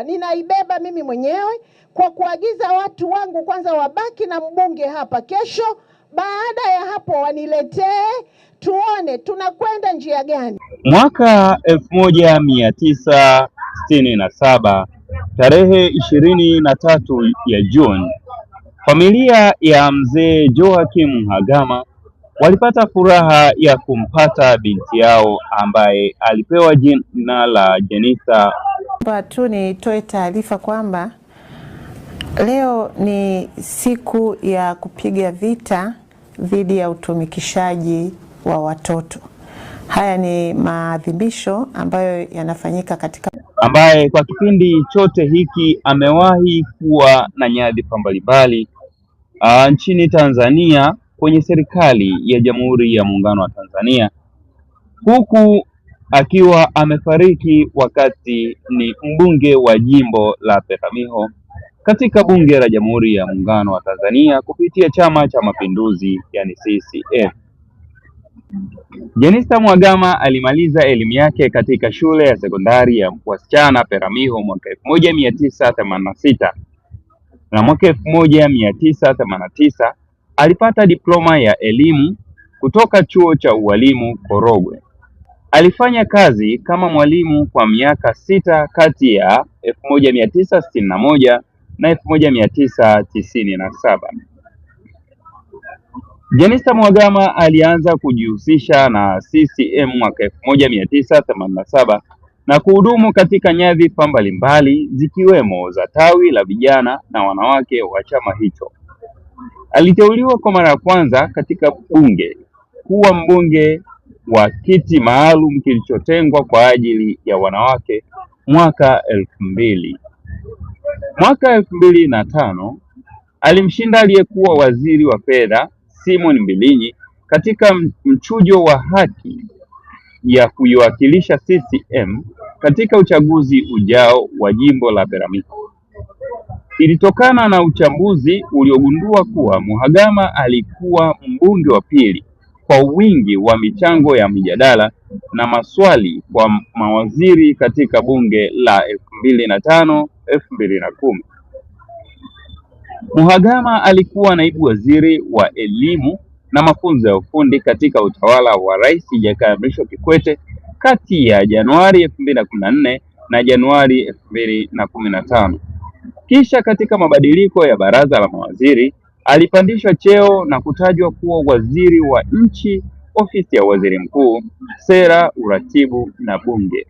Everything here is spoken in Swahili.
Ninaibeba mimi mwenyewe kwa kuagiza watu wangu kwanza wabaki na mbunge hapa kesho. Baada ya hapo waniletee tuone tunakwenda njia gani. Mwaka 1967 tarehe 23 ya Juni, familia ya mzee Joakim Mhagama walipata furaha ya kumpata binti yao ambaye alipewa jina la Jenista. Tu nitoe taarifa kwamba leo ni siku ya kupiga vita dhidi ya utumikishaji wa watoto. Haya ni maadhimisho ambayo yanafanyika katika ambaye kwa kipindi chote hiki amewahi kuwa na nyadhifa mbalimbali nchini Tanzania kwenye serikali ya Jamhuri ya Muungano wa Tanzania, huku akiwa amefariki wakati ni mbunge wa jimbo la Peramiho katika bunge la Jamhuri ya Muungano wa Tanzania kupitia Chama cha Mapinduzi, yani CCM. Jenista Mhagama alimaliza elimu yake katika shule ya sekondari ya wasichana Peramiho mwaka 1986 na mwaka 1989 alipata diploma ya elimu kutoka chuo cha ualimu Korogwe. Alifanya kazi kama mwalimu kwa miaka 6 kati ya 1961 na 1997. Jenista Mhagama alianza kujihusisha na CCM mwaka 1987 na kuhudumu katika nyadhifa mbalimbali zikiwemo za tawi la vijana na wanawake wa chama hicho. Aliteuliwa kwa mara ya kwanza katika bunge kuwa mbunge wa kiti maalum kilichotengwa kwa ajili ya wanawake mwaka 2000. Mwaka 2005 alimshinda aliyekuwa waziri wa fedha Simon Mbilinyi katika mchujo wa haki ya kuiwakilisha CCM katika uchaguzi ujao wa jimbo la Peramiho. Ilitokana na uchambuzi uliogundua kuwa Mhagama alikuwa mbunge wa pili kwa wingi wa michango ya mijadala na maswali kwa mawaziri katika bunge la 2005-2010. Mhagama alikuwa naibu waziri wa elimu na mafunzo ya ufundi katika utawala wa Rais Jakaya Mrisho Kikwete kati ya Januari 2014 na Januari 2015. Kisha katika mabadiliko ya baraza la mawaziri alipandishwa cheo na kutajwa kuwa waziri wa nchi, ofisi ya waziri mkuu, sera, uratibu na bunge.